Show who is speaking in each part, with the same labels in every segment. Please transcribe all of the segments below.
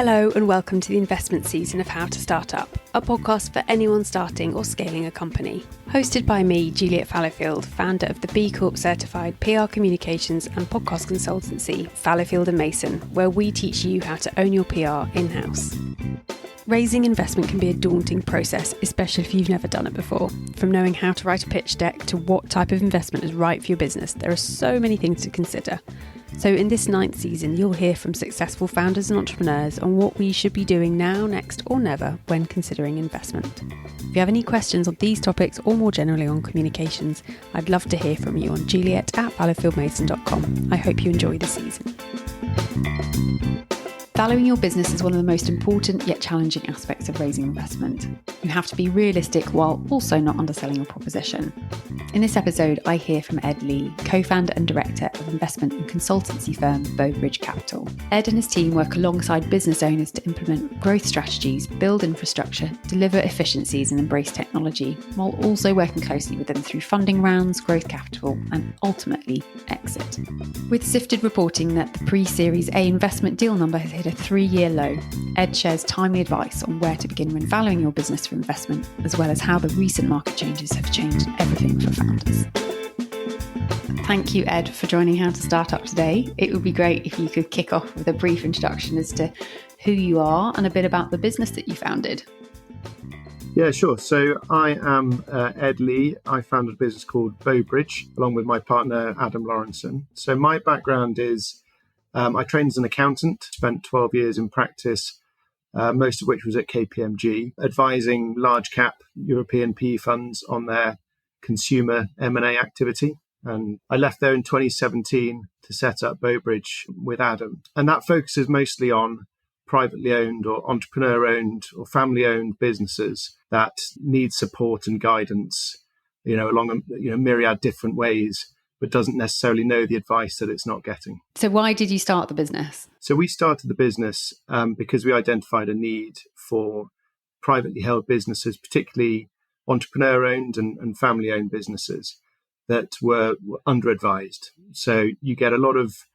Speaker 1: Hello and welcome to the investment season of How to Start Up, a podcast for anyone starting or scaling a company. Hosted by me, Juliet Fallowfield, founder of the B Corp certified PR communications and podcast consultancy, Fallowfield & Mason, where we teach you how to own your PR in-house. Raising investment can be a daunting process, especially if you've never done it before. From knowing how to write a pitch deck to what type of investment is right for your business, there are so many things to consider. So in this 9th season, you'll hear from successful founders and entrepreneurs on what we should be doing now, next or never when considering investment. If you have any questions on these topics or more generally on communications, I'd love to hear from you on juliet@fallowfieldmason.com. I hope you enjoy the season. Valuing your business is one of the most important yet challenging aspects of raising investment. You have to be realistic while also not underselling your proposition. In this episode, I hear from Ed Lee, co-founder and director of investment and consultancy firm Bowbridge Capital. Ed and his team work alongside business owners to implement growth strategies, build infrastructure, deliver efficiencies and embrace technology, while also working closely with them through funding rounds, growth capital and ultimately exit. With Sifted reporting that the pre-Series A investment deal number has hit a 3-year low, Ed shares timely advice on where to begin when valuing your business for investment, as well as how the recent market changes have changed everything for founders. Thank you, Ed, for joining How to Start Up today. It would be great if you could kick off with a brief introduction as to who you are and a bit about the business that you founded.
Speaker 2: Yeah, sure. So I am Ed Lee. I founded a business called Bowbridge along with my partner, Adam Lawrenson. So my background is I trained as an accountant, spent 12 years in practice, most of which was at KPMG, advising large cap European PE funds on their consumer M&A activity. And I left there in 2017 to set up Bowbridge with Adam. And that focuses mostly on privately owned or entrepreneur-owned or family-owned businesses that need support and guidance, along a myriad different ways, but doesn't necessarily know the advice that it's not getting.
Speaker 1: So why did you start the business?
Speaker 2: So we started the business because we identified a need for privately held businesses, particularly entrepreneur-owned and family-owned businesses that were under-advised. So you get a lot of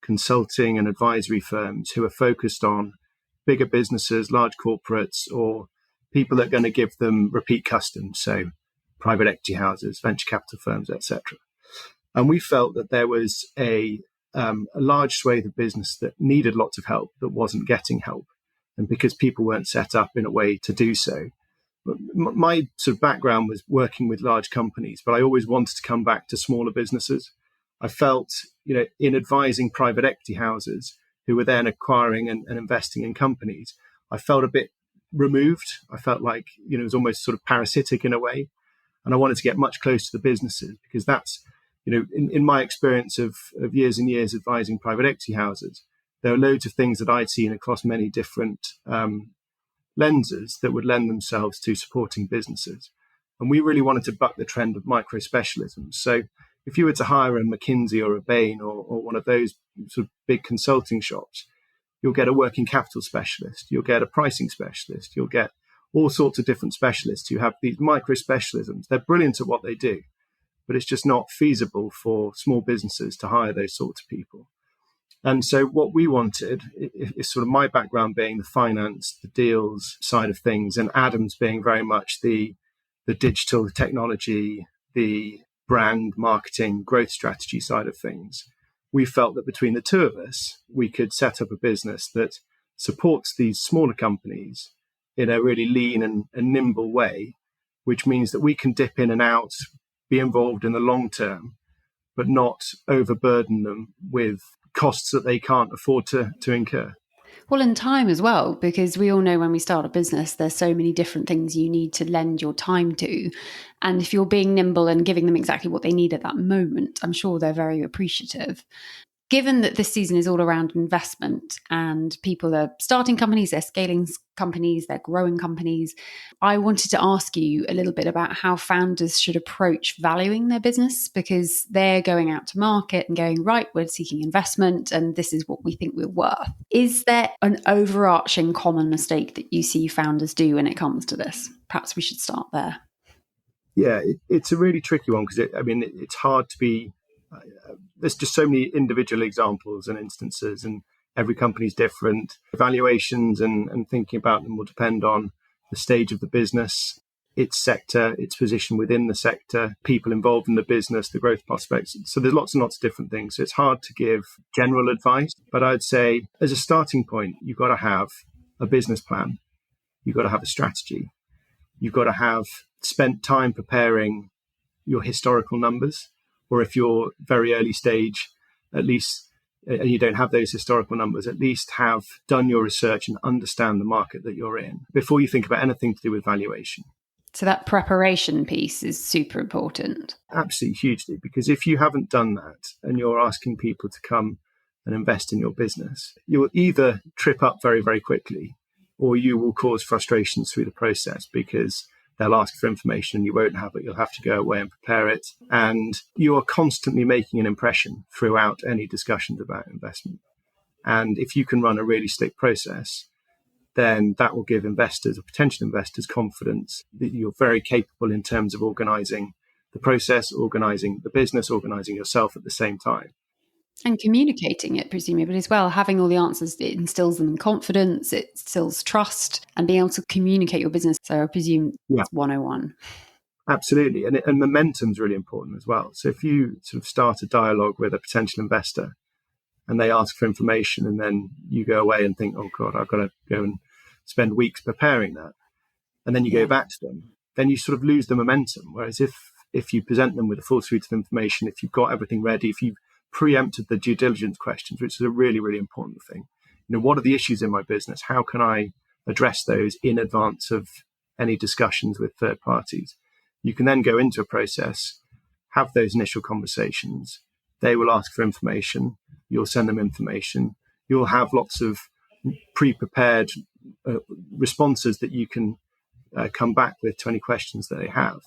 Speaker 2: consulting and advisory firms who are focused on bigger businesses, large corporates, or people that are going to give them repeat customers, so private equity houses, venture capital firms, etc. And we felt that there was a large swathe of business that needed lots of help that wasn't getting help. And because people weren't set up in a way to do so. My sort of background was working with large companies, but I always wanted to come back to smaller businesses. I felt, in advising private equity houses who were then acquiring and investing in companies, I felt a bit removed. I felt like, it was almost sort of parasitic in a way. And I wanted to get much closer to the businesses because that's, in my experience of years and years advising private equity houses, there are loads of things that I'd seen across many different lenses that would lend themselves to supporting businesses. And we really wanted to buck the trend of micro-specialisms. So if you were to hire a McKinsey or a Bain or one of those sort of big consulting shops, you'll get a working capital specialist, you'll get a pricing specialist, you'll get all sorts of different specialists who have these micro-specialisms. They're brilliant at what they do, but it's just not feasible for small businesses to hire those sorts of people. And so what we wanted is sort of my background being the finance, the deals side of things, and Adam's being very much the digital, the technology, the brand, marketing, growth strategy side of things. We felt that between the two of us, we could set up a business that supports these smaller companies in a really lean and nimble way, which means that we can dip in and out, be involved in the long term, but not overburden them with costs that they can't afford to incur.
Speaker 1: Well, in time as well, because we all know when we start a business, there's so many different things you need to lend your time to. And if you're being nimble and giving them exactly what they need at that moment, I'm sure they're very appreciative. Given that this season is all around investment and people are starting companies, they're scaling companies, they're growing companies, I wanted to ask you a little bit about how founders should approach valuing their business, because they're going out to market and going, right, we're seeking investment and this is what we think we're worth. Is there an overarching common mistake that you see founders do when it comes to this? Perhaps we should start there.
Speaker 2: Yeah, it's a really tricky one because it's hard to be. There's just so many individual examples and instances, and Every company's different. Evaluations and thinking about them will depend on the stage of the business, its sector, its position within the sector, people involved in the business, the growth prospects. So there's lots and lots of different things. So it's hard to give general advice, but I'd say as a starting point, you've got to have a business plan. You've got to have a strategy. You've got to have spent time preparing your historical numbers, or if you're very early stage, at least, and you don't have those historical numbers, at least have done your research and understand the market that you're in before you think about anything to do with valuation.
Speaker 1: So that preparation piece is super important.
Speaker 2: Absolutely, hugely, because if you haven't done that and you're asking people to come and invest in your business, you'll either trip up very, very quickly, or you will cause frustrations through the process because they'll ask for information and you won't have it. You'll have to go away and prepare it. And you are constantly making an impression throughout any discussions about investment. And if you can run a really slick process, then that will give investors or potential investors confidence that you're very capable in terms of organising the process, organising the business, organising yourself at the same time.
Speaker 1: And communicating it, presumably, as well. Having all the answers, it instills them in confidence, it instills trust, and being able to communicate your business. So I presume it's 101.
Speaker 2: Absolutely. And momentum is really important as well. So if you sort of start a dialogue with a potential investor and they ask for information and then you go away and think, oh God, I've got to go and spend weeks preparing that. And then you go back to them, then you sort of lose the momentum. Whereas if you present them with a full suite of information, if you've got everything ready, if you've preempted the due diligence questions, which is a really, really important thing. What are the issues in my business? How can I address those in advance of any discussions with third parties? You can then go into a process, have those initial conversations. They will ask for information. You'll send them information. You'll have lots of pre-prepared responses that you can come back with to any questions that they have.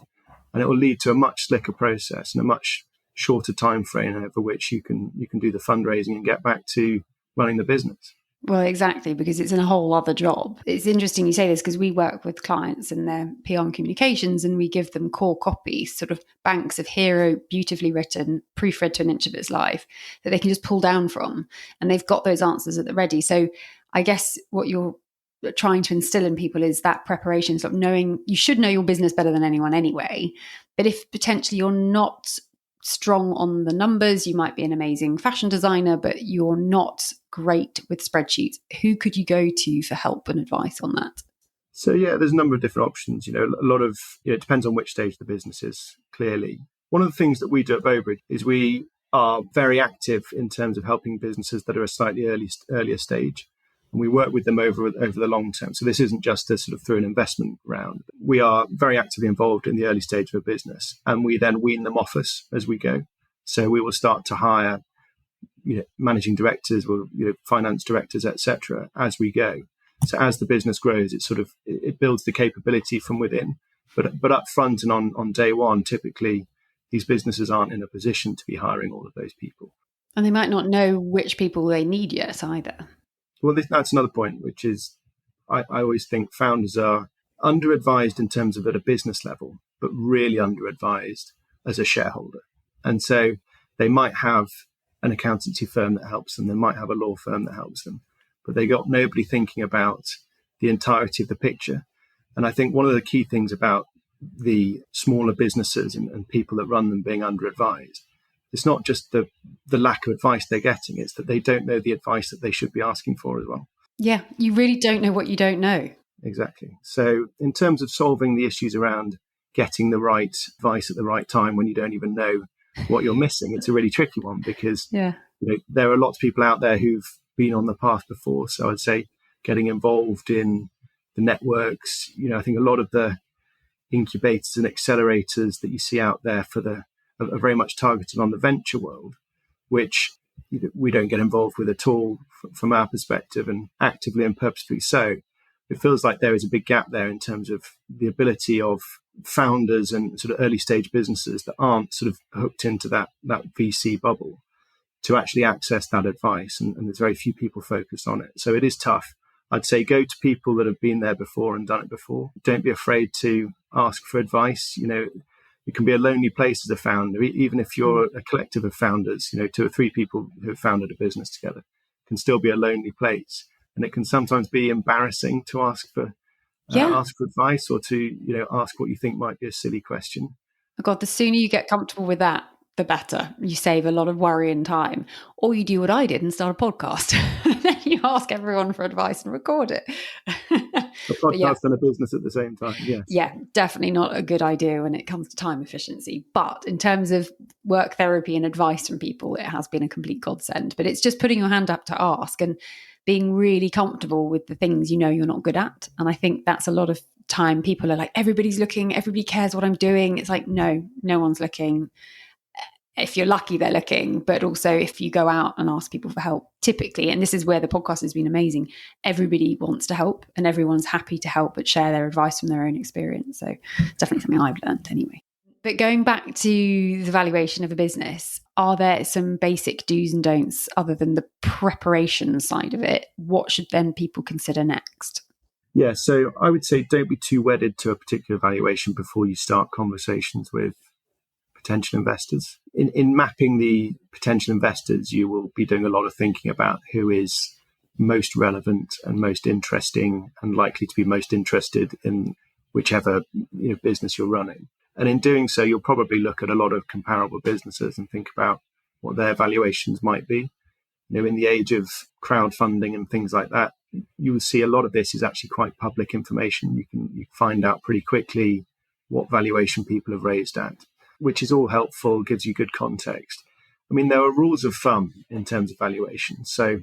Speaker 2: And it will lead to a much slicker process and a much shorter time frame over which you can do the fundraising and get back to running the business.
Speaker 1: Well, exactly, because it's a whole other job. It's interesting you say this because we work with clients in their PR and communications and we give them core copies, sort of banks of hero, beautifully written, proofread to an inch of its life that they can just pull down from. And they've got those answers at the ready. So I guess what you're trying to instill in people is that preparation, sort of knowing you should know your business better than anyone anyway. But if potentially you're not strong on the numbers, you might be an amazing fashion designer, but you're not great with spreadsheets. Who could you go to for help and advice on that?
Speaker 2: So there's a number of different options. A lot of it depends on which stage the business is. Clearly, one of the things that we do at Bowbridge is we are very active in terms of helping businesses that are a slightly earlier stage. And we work with them over the long term. So this isn't just a sort of through an investment round. We are very actively involved in the early stage of a business, and we then wean them off us as we go. So we will start to hire, managing directors, finance directors, etc., as we go. So as the business grows, it builds the capability from within. But up front and on day one, typically these businesses aren't in a position to be hiring all of those people.
Speaker 1: And they might not know which people they need yet either.
Speaker 2: Well, that's another point, which is I always think founders are under-advised in terms of at a business level, but really under-advised as a shareholder. And so they might have an accountancy firm that helps them. They might have a law firm that helps them, but they got nobody thinking about the entirety of the picture. And I think one of the key things about the smaller businesses and people that run them being under-advised, it's not just the lack of advice they're getting, it's that they don't know the advice that they should be asking for as well.
Speaker 1: Yeah, you really don't know what you don't know.
Speaker 2: Exactly. So in terms of solving the issues around getting the right advice at the right time when you don't even know what you're missing, it's a really tricky one because there are lots of people out there who've been on the path before. So I'd say getting involved in the networks, I think a lot of the incubators and accelerators that you see out there are very much targeted on the venture world, which we don't get involved with at all from our perspective, and actively and purposefully so. It feels like there is a big gap there in terms of the ability of founders and sort of early stage businesses that aren't sort of hooked into that VC bubble to actually access that advice. And there's very few people focused on it. So it is tough. I'd say go to people that have been there before and done it before. Don't be afraid to ask for advice. It can be a lonely place as a founder, even if you're a collective of founders, 2 or 3 people who have founded a business together. It can still be a lonely place, and it can sometimes be embarrassing to ask for advice, or to ask what you think might be a silly question.
Speaker 1: Oh God, the sooner you get comfortable with that, the better. You save a lot of worry and time. Or you do what I did and start a podcast. Then you ask everyone for advice and record it.
Speaker 2: A podcast and a business at the same time, yes.
Speaker 1: Yeah, definitely not a good idea when it comes to time efficiency. But in terms of work therapy and advice from people, it has been a complete godsend. But it's just putting your hand up to ask and being really comfortable with the things you're not good at. And I think that's a lot of time people are like, everybody's looking, everybody cares what I'm doing. It's like, no one's looking. If you're lucky, they're looking. But also if you go out and ask people for help, typically, and this is where the podcast has been amazing, everybody wants to help and everyone's happy to help, but share their advice from their own experience. So it's definitely something I've learned anyway. But going back to the valuation of a business, are there some basic do's and don'ts other than the preparation side of it? What should then people consider next?
Speaker 2: Yeah, so I would say don't be too wedded to a particular valuation before you start conversations with potential investors. In mapping the potential investors, you will be doing a lot of thinking about who is most relevant and most interesting and likely to be most interested in whichever business you're running. And in doing so, you'll probably look at a lot of comparable businesses and think about what their valuations might be. In the age of crowdfunding and things like that, you will see a lot of this is actually quite public information. You can find out pretty quickly what valuation people have raised at, which is all helpful, gives you good context. I mean, there are rules of thumb in terms of valuation. So,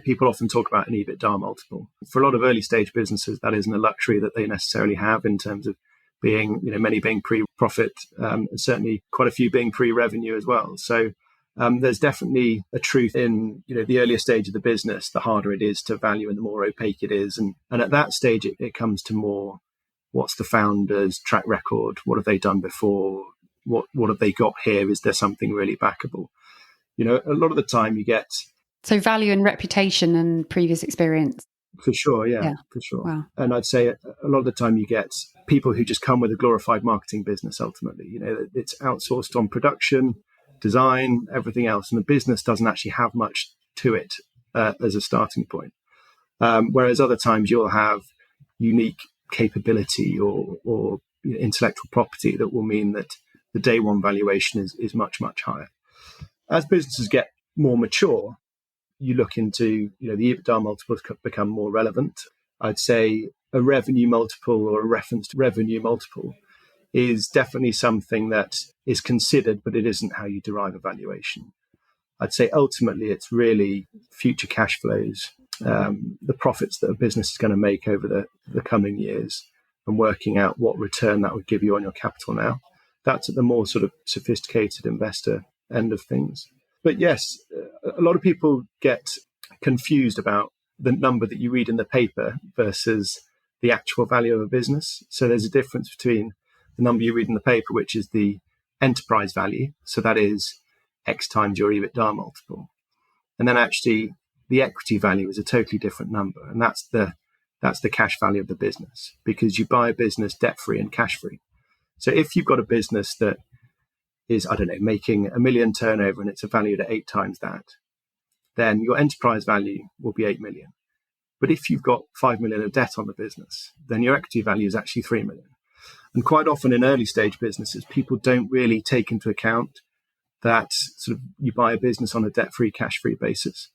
Speaker 2: people often talk about an EBITDA multiple. For a lot of early stage businesses, that isn't a luxury that they necessarily have in terms of being, many being pre-profit, and certainly quite a few being pre-revenue as well. So there's definitely a truth in, the earlier stage of the business, the harder it is to value and the more opaque it is. And at that stage, it comes to more, what's the founder's track record? What have they done before? What have they got here? Is there something really backable? A lot of the time you get...
Speaker 1: So value and reputation and previous experience.
Speaker 2: For sure, yeah, for sure.
Speaker 1: Wow.
Speaker 2: And I'd say a lot of the time you get people who just come with a glorified marketing business ultimately. It's outsourced on production, design, everything else. And the business doesn't actually have much to it as a starting point. Whereas other times you'll have unique capability or intellectual property that will mean that the day one valuation is much, much higher. As businesses get more mature, you look into, the EBITDA multiples become more relevant. I'd say a revenue multiple or a reference to revenue multiple is definitely something that is considered, but it isn't how you derive a valuation. I'd say ultimately it's really future cash flows, the profits that a business is going to make over the coming years, and working out what return that would give you on your capital now. That's at the more sort of sophisticated investor end of things. But yes, a lot of people get confused about the number that you read in the paper versus the actual value of a business. So there's a difference between the number you read in the paper, which is the enterprise value. So that is X times your EBITDA multiple. And then actually the equity value is a totally different number. And that's the cash value of the business, because you buy a business debt-free and cash-free. So if you've got a business that is, making $1 million turnover and it's valued at 8 times that, then your enterprise value will be 8 million. But if you've got 5 million of debt on the business, then your equity value is actually 3 million. And quite often in early stage businesses, people don't really take into account that sort of you buy a business on a debt-free, cash-free basis.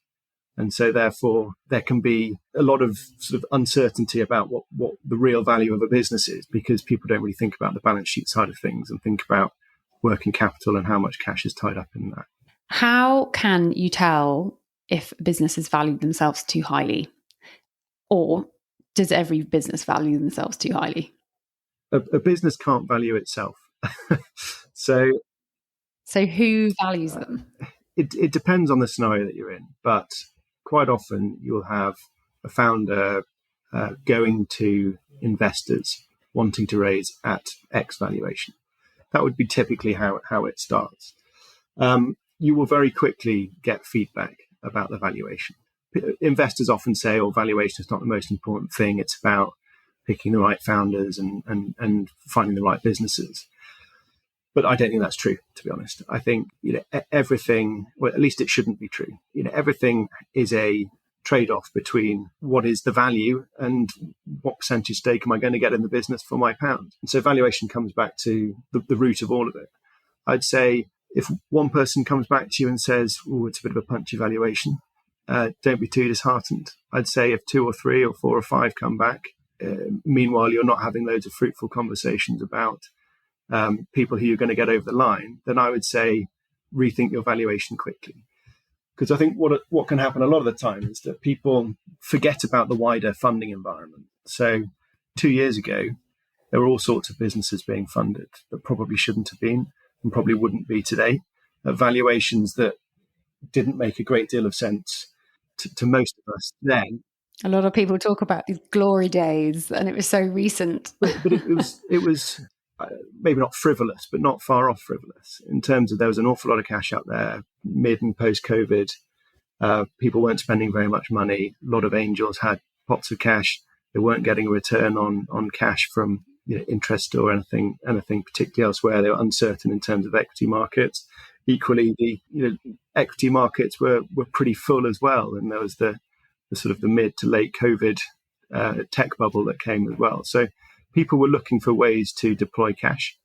Speaker 2: And so therefore there can be a lot of sort of uncertainty about what the real value of a business is, because people don't really think about the balance sheet side of things and think about working capital and how much cash is tied up in that.
Speaker 1: How can you tell if businesses value themselves too highly? Or does every business value themselves too highly?
Speaker 2: A business can't value itself. So
Speaker 1: who values them?
Speaker 2: It depends on the scenario that you're in, but quite often you'll have a founder going to investors wanting to raise at X valuation. That would be typically how it starts. You will very quickly get feedback about the valuation. Investors often say, valuation is not the most important thing. It's about picking the right founders and finding the right businesses. But I don't think that's true, to be honest. I think, everything, well, at least it shouldn't be true. Everything is a trade-off between what is the value and what percentage stake am I going to get in the business for my pound. And so valuation comes back to the root of all of it. I'd say if one person comes back to you and says, oh, it's a bit of a punchy valuation, don't be too disheartened. I'd say if 2 or 3 or 4 or 5 come back, meanwhile, you're not having loads of fruitful conversations about people who you're going to get over the line, then I would say rethink your valuation quickly. Because I think what can happen a lot of the time is that people forget about the wider funding environment. So 2 years ago, there were all sorts of businesses being funded that probably shouldn't have been and probably wouldn't be today, at valuations that didn't make a great deal of sense to most of us then.
Speaker 1: A lot of people talk about these glory days, and it was so recent.
Speaker 2: But it was maybe not frivolous, but not far off frivolous in terms of there was an awful lot of cash out there mid and post-COVID. People weren't spending very much money. A lot of angels had pots of cash. They weren't getting a return on cash from interest or anything particularly elsewhere. They were uncertain in terms of equity markets. Equally, the equity markets were pretty full as well, and there was the sort of the mid to late COVID tech bubble that came as well. So people were looking for ways to deploy cash,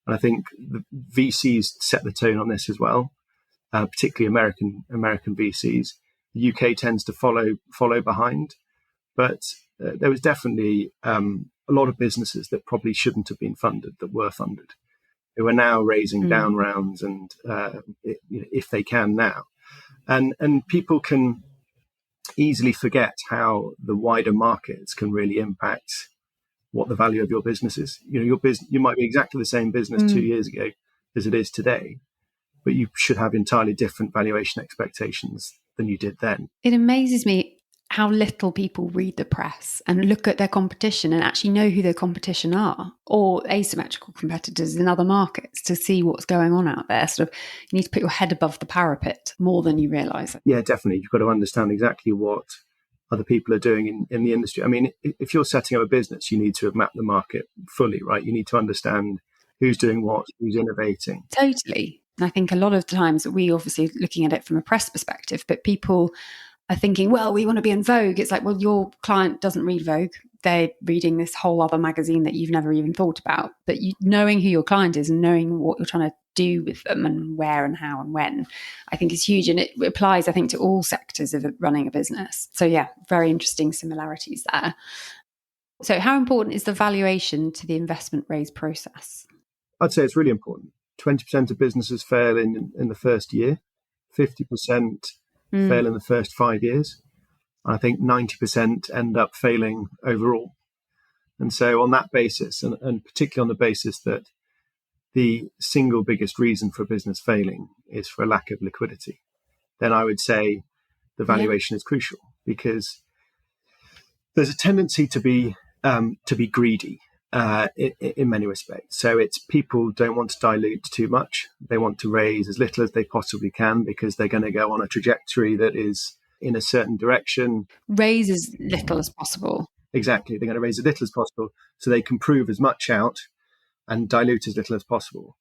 Speaker 2: and I think the VCs set the tone on this as well, particularly American VCs. The UK tends to follow behind, but there was definitely a lot of businesses that probably shouldn't have been funded that were funded, who are now raising down rounds, and if they can now, and people can easily forget how the wider markets can really impact what the value of your business is. Your business, you might be exactly the same business 2 years ago as it is today, but you should have entirely different valuation expectations than you did then.
Speaker 1: It amazes me how little people read the press and look at their competition and actually know who their competition are, or asymmetrical competitors in other markets, to see what's going on out there. Sort of, you need to put your head above the parapet more than you realise.
Speaker 2: Yeah, definitely. You've got to understand exactly what other people are doing in the industry. I mean, if you're setting up a business, you need to have mapped the market fully, right? You need to understand who's doing what, who's innovating.
Speaker 1: Totally. And I think a lot of times we obviously looking at it from a press perspective, but people are thinking, well, we want to be in Vogue. It's like, well, your client doesn't read Vogue. They're reading this whole other magazine that you've never even thought about. But knowing who your client is and knowing what you're trying to do with them and where and how and when, I think is huge. And it applies, I think, to all sectors of running a business. So yeah, very interesting similarities there. So how important is the valuation to the investment raise process?
Speaker 2: I'd say it's really important. 20% of businesses fail in the first year, 50% fail in the first 5 years. I think 90% end up failing overall. And so on that basis, and particularly on the basis that the single biggest reason for a business failing is for a lack of liquidity, then I would say the valuation is crucial, because there's a tendency to be greedy in many respects. So it's people don't want to dilute too much. They want to raise as little as they possibly can because they're going to go on a trajectory that is in a certain direction.
Speaker 1: Raise as little as possible.
Speaker 2: Exactly. They're going to raise as little as possible so they can prove as much out and dilute as little as possible,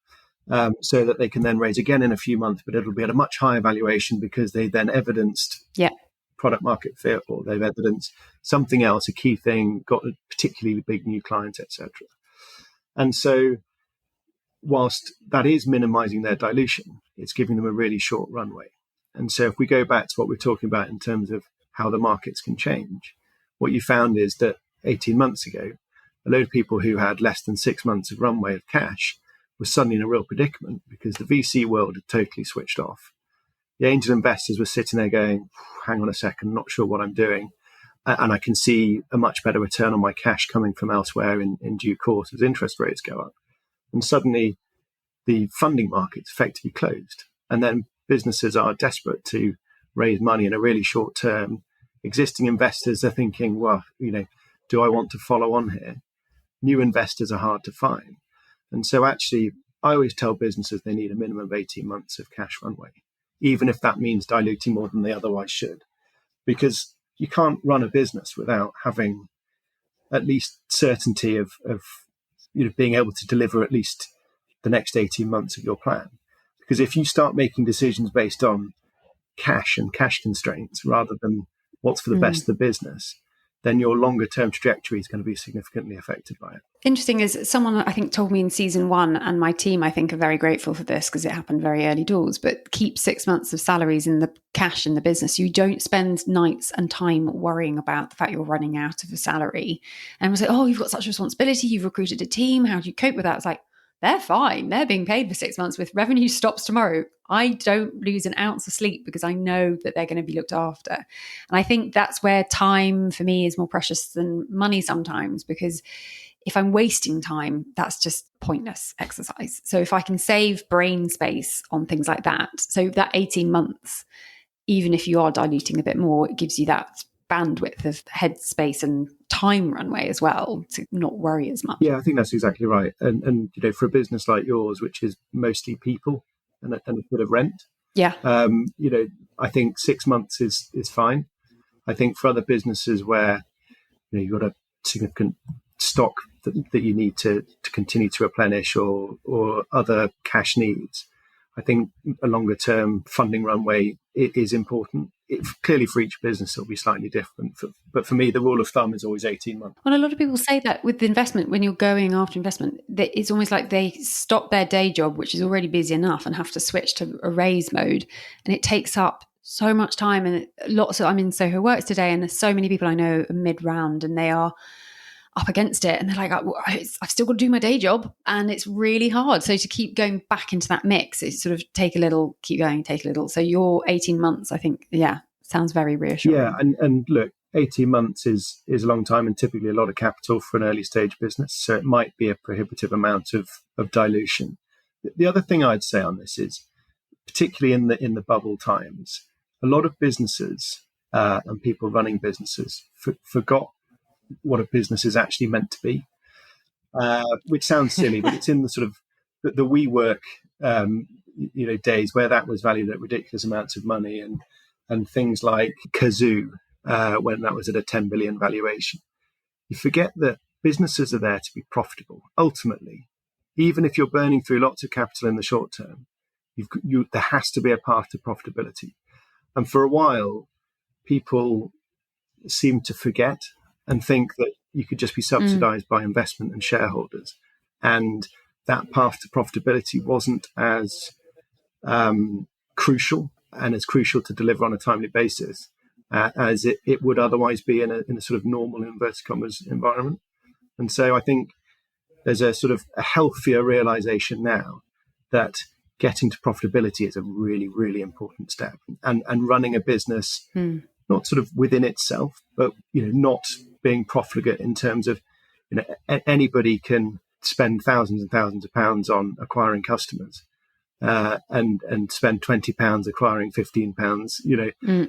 Speaker 2: so that they can then raise again in a few months, but it'll be at a much higher valuation because they then evidenced product market fit, or they've evidenced something else, a key thing, got a particularly big new client, etc. And so whilst that is minimizing their dilution, it's giving them a really short runway. And so if we go back to what we're talking about in terms of how the markets can change, what you found is that 18 months ago, a load of people who had less than 6 months of runway of cash were suddenly in a real predicament because the VC world had totally switched off. The angel investors were sitting there going, hang on a second, not sure what I'm doing. And I can see a much better return on my cash coming from elsewhere in due course as interest rates go up. And suddenly the funding market's effectively closed. And then businesses are desperate to raise money in a really short term. Existing investors are thinking, well, do I want to follow on here? New investors are hard to find. And so actually, I always tell businesses they need a minimum of 18 months of cash runway, even if that means diluting more than they otherwise should. Because you can't run a business without having at least certainty of being able to deliver at least the next 18 months of your plan. Because if you start making decisions based on cash and cash constraints rather than what's for the best of the business, then your longer term trajectory is going to be significantly affected by it.
Speaker 1: Interesting is someone I think told me in season 1, and my team I think are very grateful for this because it happened very early doors, but keep 6 months of salaries in the cash in the business. You don't spend nights and time worrying about the fact you're running out of a salary. And was like, oh, you've got such responsibility, you've recruited a team, how do you cope with that? It's like, they're fine. They're being paid for 6 months. With revenue stops tomorrow, I don't lose an ounce of sleep because I know that they're going to be looked after. And I think that's where time for me is more precious than money sometimes, because if I'm wasting time, that's just pointless exercise. So if I can save brain space on things like that, so that 18 months, even if you are diluting a bit more, it gives you that bandwidth of head space and time runway as well to not worry as much.
Speaker 2: Yeah, I think that's exactly right. And for a business like yours, which is mostly people and a bit of rent,
Speaker 1: yeah,
Speaker 2: I think 6 months is fine. I think for other businesses where you've got a significant stock that you need to continue to replenish or other cash needs, I think a longer term funding runway is important. Clearly for each business it'll be slightly different, but for me the rule of thumb is always 18 months.
Speaker 1: Well, a lot of people say that with the investment, when you're going after investment, it's almost like they stop their day job, which is already busy enough, and have to switch to a raise mode, and it takes up so much time. And I'm in Soho Works today, and there's so many people I know mid-round, and they are up against it, and they're like, I've still got to do my day job, and it's really hard. So to keep going back into that mix, it's sort of take a little, keep going, take a little. So your 18 months, I think, sounds very reassuring.
Speaker 2: Yeah, and look, 18 months is a long time and typically a lot of capital for an early stage business. So it might be a prohibitive amount of dilution. The other thing I'd say on this is, particularly in the bubble times, a lot of businesses and people running businesses forgot what a business is actually meant to be, which sounds silly, but it's in the sort of the WeWork days where that was valued at ridiculous amounts of money, and things like Kazoo when that was at a 10 billion valuation. You forget that businesses are there to be profitable. Ultimately, even if you're burning through lots of capital in the short term, there has to be a path to profitability. And for a while, people seem to forget and think that you could just be subsidized by investment and shareholders. And that path to profitability wasn't as crucial and as crucial to deliver on a timely basis as it would otherwise be in a sort of normal, inverted commas, environment. And so I think there's a sort of a healthier realization now that getting to profitability is a really, really important step. And running a business, not sort of within itself, but not being profligate in terms of anybody can spend thousands and thousands of pounds on acquiring customers and spend £20 acquiring £15.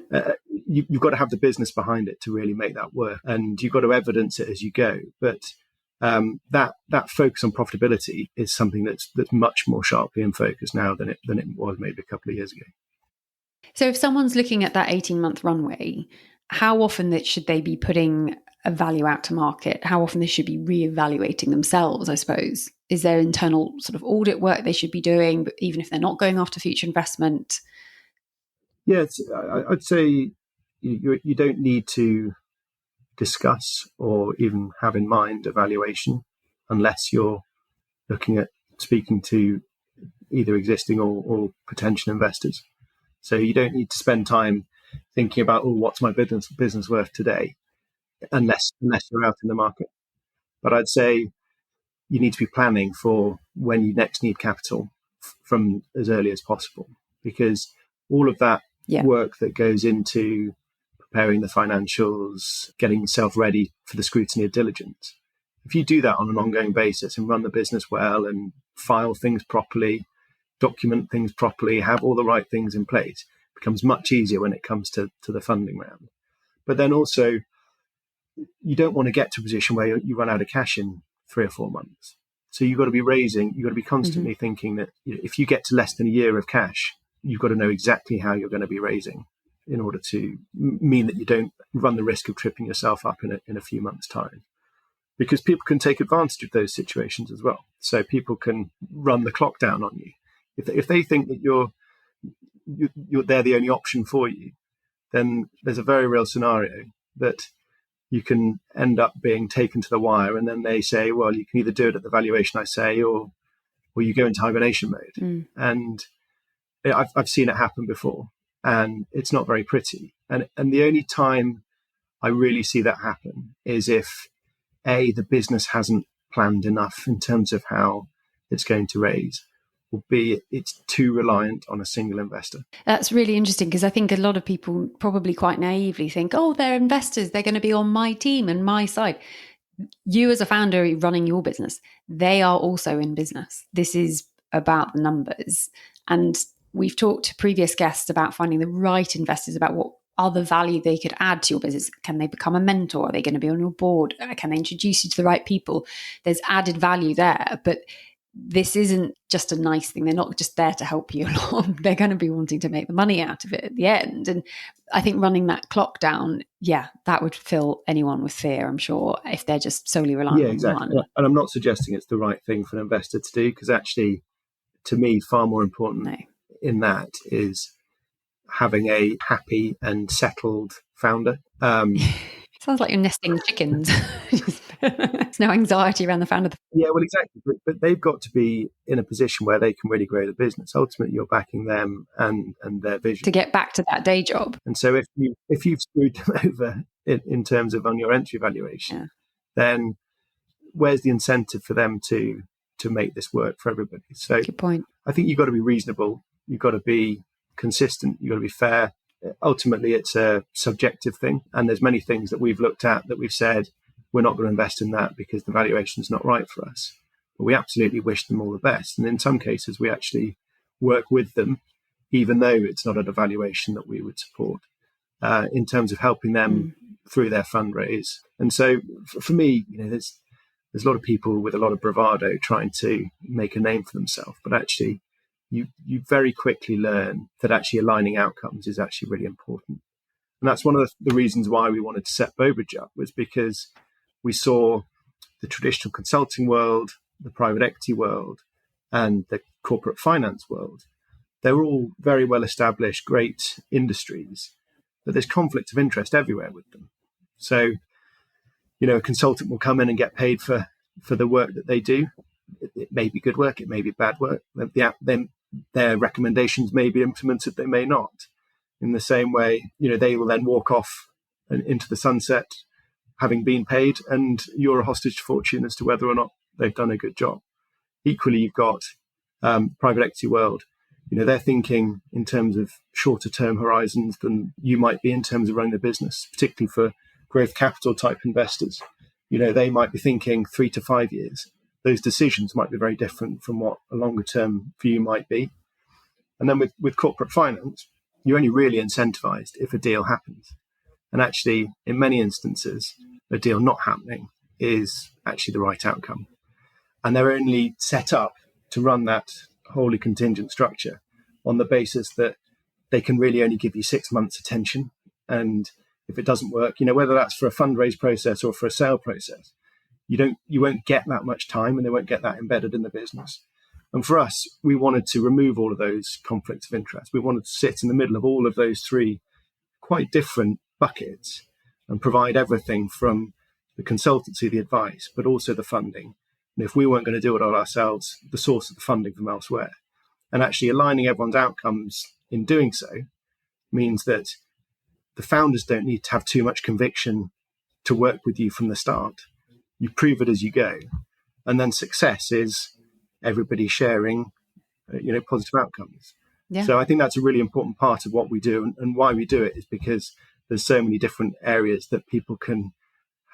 Speaker 2: You've got to have the business behind it to really make that work, and you've got to evidence it as you go. But that focus on profitability is something that's much more sharply in focus now than it was maybe a couple of years ago.
Speaker 1: So if someone's looking at that 18-month runway, how often should they be putting a value out to market? How often they should be reevaluating themselves, I suppose? Is there internal sort of audit work they should be doing, but even if they're not going after future investment?
Speaker 2: Yeah, I'd say you don't need to discuss or even have in mind evaluation unless you're looking at speaking to either existing or potential investors. So you don't need to spend time thinking about, what's my business worth today, unless you're out in the market. But I'd say you need to be planning for when you next need capital from as early as possible, because all of that work that goes into preparing the financials, getting yourself ready for the scrutiny of diligence, if you do that on an ongoing basis and run the business well and file things properly, document things properly, have all the right things in place, it becomes much easier when it comes to the funding round. But then also, you don't want to get to a position where you run out of cash in 3 or 4 months. So you've got to be constantly thinking that if you get to less than a year of cash, you've got to know exactly how you're going to be raising in order to mean that you don't run the risk of tripping yourself up in a few months' time. Because people can take advantage of those situations as well. so people can run the clock down on you. If they think that they're the only option for you, then there's a very real scenario that you can end up being taken to the wire, and then they say, well, you can either do it at the valuation I say, or you go into hibernation mode. And I've seen it happen before, and it's not very pretty. And the only time I really see that happen is if the business hasn't planned enough in terms of how it's going to raise, or B, it's too reliant on a single investor.
Speaker 1: That's really interesting, because I think a lot of people probably quite naively think, oh, they're investors, they're going to be on my team and my side. You as a founder running your business, they are also in business. This is about the numbers. And we've talked to previous guests about finding the right investors, about what other value they could add to your business. Can they become a mentor? Are they going to be on your board? Can they introduce you to the right people? There's added value there, but this isn't just a nice thing. They're not just there to help you along. They're going to be wanting to make the money out of it at the end. And I think running that clock down, that would fill anyone with fear, I'm sure, if they're just solely reliant on one.
Speaker 2: And I'm not suggesting it's the right thing for an investor to do, because actually, to me, far more important in that is having a happy and settled founder.
Speaker 1: Sounds like you're nesting chickens. There's no anxiety around the founder.
Speaker 2: Yeah, well, exactly. But they've got to be in a position where they can really grow the business. Ultimately, you're backing them and their vision
Speaker 1: to get back to that day job.
Speaker 2: And so if you've screwed them over in terms of on your entry valuation, then where's the incentive for them to make this work for everybody? So
Speaker 1: good point.
Speaker 2: I think you've got to be reasonable. You've got to be consistent. You've got to be fair. Ultimately, it's a subjective thing. And there's many things that we've looked at that we've said, we're not going to invest in that because the valuation is not right for us. But we absolutely wish them all the best. And in some cases, we actually work with them, even though it's not at a valuation that we would support, in terms of helping them through their fundraise. And so for me, there's a lot of people with a lot of bravado trying to make a name for themselves. But actually, you very quickly learn that actually aligning outcomes is actually really important. And that's one of the reasons why we wanted to set Bowbridge up, was because we saw the traditional consulting world, the private equity world, and the corporate finance world. They're all very well established, great industries, but there's conflict of interest everywhere with them. So, a consultant will come in and get paid for the work that they do. It may be good work, it may be bad work. Their recommendations may be implemented, they may not. In the same way, they will then walk off into the sunset having been paid, and you're a hostage to fortune as to whether or not they've done a good job. Equally, you've got private equity world. They're thinking in terms of shorter term horizons than you might be in terms of running the business, particularly for growth capital type investors. They might be thinking 3 to 5 years. Those decisions might be very different from what a longer term view might be. And then with corporate finance, you're only really incentivized if a deal happens. And actually, in many instances, a deal not happening is actually the right outcome. And they're only set up to run that wholly contingent structure on the basis that they can really only give you 6 months attention. And if it doesn't work, whether that's for a fundraise process or for a sale process, you won't get that much time, and they won't get that embedded in the business. And for us, we wanted to remove all of those conflicts of interest. We wanted to sit in the middle of all of those three quite different buckets and provide everything from the consultancy, the advice, but also the funding. And if we weren't going to do it all ourselves, the source of the funding from elsewhere. And actually aligning everyone's outcomes in doing so means that the founders don't need to have too much conviction to work with you from the start. You prove it as you go. And then success is everybody sharing, positive outcomes. Yeah. So I think that's a really important part of what we do, and why we do it is because there's so many different areas that people can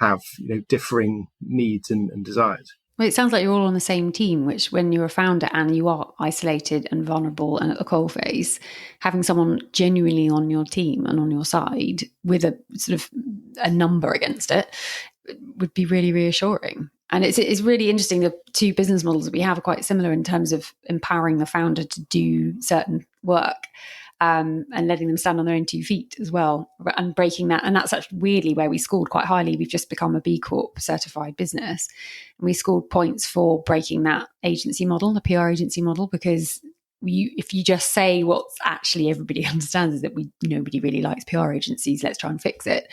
Speaker 2: have, differing needs and desires.
Speaker 1: Well, it sounds like you're all on the same team, which when you're a founder and you are isolated and vulnerable and at the coalface, having someone genuinely on your team and on your side with a sort of a number against it would be really reassuring. And it's really interesting. The two business models that we have are quite similar in terms of empowering the founder to do certain work. and letting them stand on their own 2 feet as well, and breaking that. And that's actually weirdly where we scored quite highly. We've just become a B Corp certified business, and we scored points for breaking that agency model, the PR agency model, because if you just say what actually everybody understands is that nobody really likes PR agencies, let's try and fix it,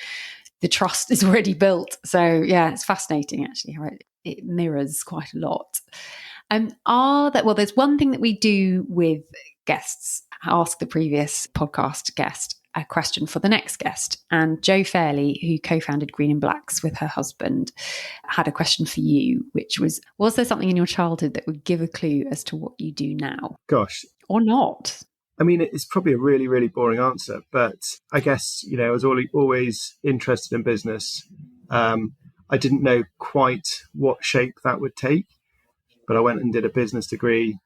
Speaker 1: the trust is already built. So yeah, it's fascinating actually how it mirrors quite a lot. There's one thing that we do with guests, ask the previous podcast guest a question for the next guest. And Jo Fairley, who co-founded Green and Blacks with her husband, had a question for you, which was there something in your childhood that would give a clue as to what you do now?
Speaker 2: Gosh.
Speaker 1: Or not?
Speaker 2: I mean, it's probably a really, really boring answer, but I guess, I was always interested in business. I didn't know quite what shape that would take, but I went and did a business degree,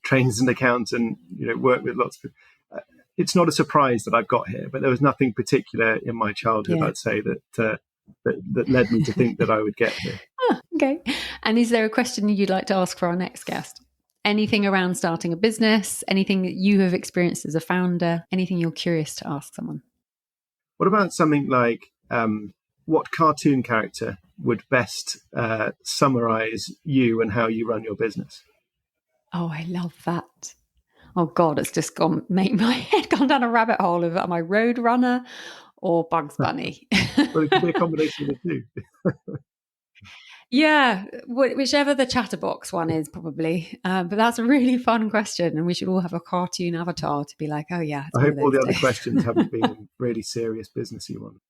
Speaker 2: trained as an accountant, worked with lots of people. It's not a surprise that I've got here, but there was nothing particular in my childhood, I'd say, that led me to think that I would get here.
Speaker 1: Okay. And is there a question you'd like to ask for our next guest? Anything around starting a business, anything that you have experienced as a founder, anything you're curious to ask someone?
Speaker 2: What about something like, what cartoon character would best summarize you and how you run your business?
Speaker 1: Oh, I love that. Oh God, it's just make my head gone down a rabbit hole of, am I Roadrunner or Bugs Bunny?
Speaker 2: Well, it could be a combination of the two.
Speaker 1: Yeah, whichever the Chatterbox one is, probably. But that's a really fun question, and we should all have a cartoon avatar to be like, oh yeah.
Speaker 2: I hope all the other questions haven't been really serious businessy ones.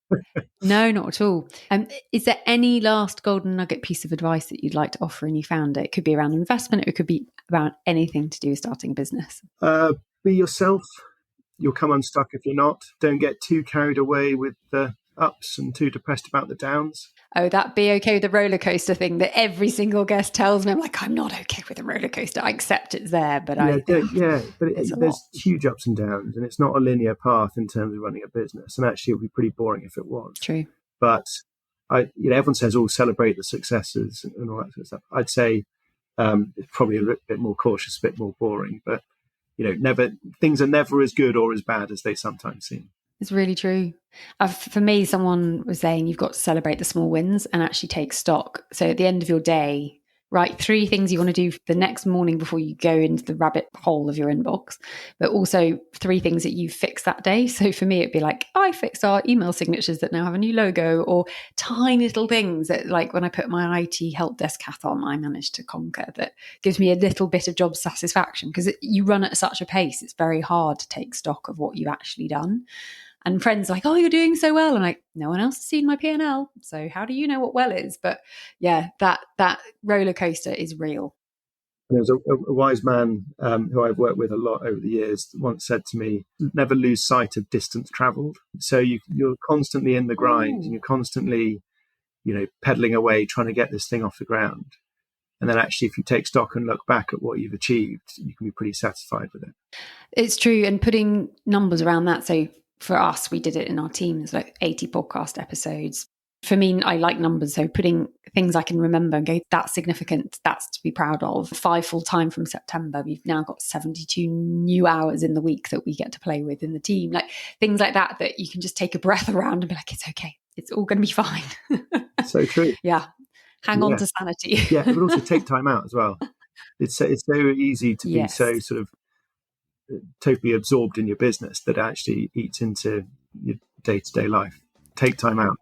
Speaker 1: No, not at all. Is there any last golden nugget piece of advice that you'd like to offer a new founder? It could be around investment, it could be about anything to do with starting a business.
Speaker 2: Be yourself. You'll come unstuck if you're not. Don't get too carried away with the ups and too depressed about the downs.
Speaker 1: Oh, that be okay with the roller coaster thing that every single guest tells me. I'm like, I'm not okay with a roller coaster. I accept it's there, but
Speaker 2: there's huge ups and downs, and it's not a linear path in terms of running a business. And actually, it would be pretty boring if it was.
Speaker 1: True.
Speaker 2: But everyone says, celebrate the successes and all that sort of stuff. I'd say it's probably a bit more cautious, a bit more boring. But things are never as good or as bad as they sometimes seem.
Speaker 1: It's really true. For me, someone was saying you've got to celebrate the small wins and actually take stock. So at the end of your day, write 3 things you want to do the next morning before you go into the rabbit hole of your inbox, but also 3 things that you fix that day. So for me, it'd be like, I fixed our email signatures that now have a new logo, or tiny little things that, like when I put my IT help desk hat on, I managed to conquer, that gives me a little bit of job satisfaction, because you run at such a pace. It's very hard to take stock of what you've actually done. And friends are like, oh, you're doing so well. I'm like, no one else has seen my P&L. So how do you know what well is? But yeah, that roller coaster is real.
Speaker 2: There's a wise man who I've worked with a lot over the years once said to me, never lose sight of distance traveled. So you're constantly in the grind, and you're constantly, pedaling away, trying to get this thing off the ground. And then actually, if you take stock and look back at what you've achieved, you can be pretty satisfied with it. It's
Speaker 1: true. And putting numbers around that. So for us, we did it in our teams, like 80 podcast episodes. For me, I like numbers. So putting things I can remember and go, that's significant, that's to be proud of. 5 full time from September. We've now got 72 new hours in the week that we get to play with in the team. Like things like that you can just take a breath around and be like, it's okay. It's all going to be fine.
Speaker 2: So true.
Speaker 1: Yeah. Hang on to sanity.
Speaker 2: Yeah, but also take time out as well. It's so easy to be so sort of totally absorbed in your business that actually eats into your day-to-day life. Take time out.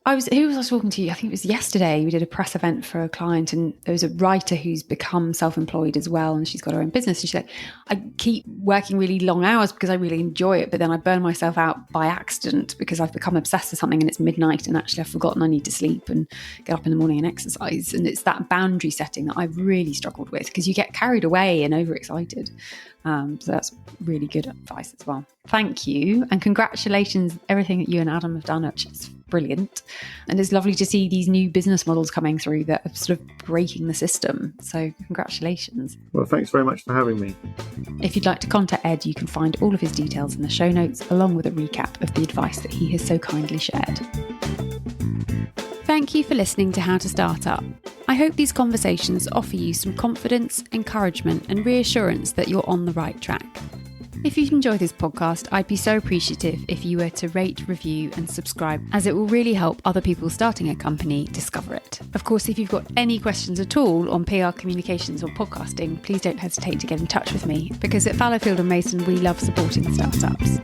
Speaker 1: Who was I talking to? I think it was yesterday. We did a press event for a client, and there was a writer who's become self-employed as well, and she's got her own business. And she's like, I keep working really long hours because I really enjoy it, but then I burn myself out by accident because I've become obsessed with something and it's midnight and actually I've forgotten I need to sleep and get up in the morning and exercise. And it's that boundary setting that I've really struggled with, because you get carried away and overexcited. So that's really good advice as well. Thank you. And congratulations, everything that you and Adam have done. It's brilliant. And it's lovely to see these new business models coming through that are sort of breaking the system. So congratulations.
Speaker 2: Well, thanks very much for having me.
Speaker 1: If you'd like to contact Ed, you can find all of his details in the show notes, along with a recap of the advice that he has so kindly shared. Thank you for listening to How to Start Up. I hope these conversations offer you some confidence, encouragement, and reassurance that you're on the right track. If you've enjoyed this podcast, I'd be so appreciative if you were to rate, review and subscribe, as it will really help other people starting a company discover it. Of course, if you've got any questions at all on PR communications or podcasting, please don't hesitate to get in touch with me, because at Fallowfield and Mason, we love supporting startups.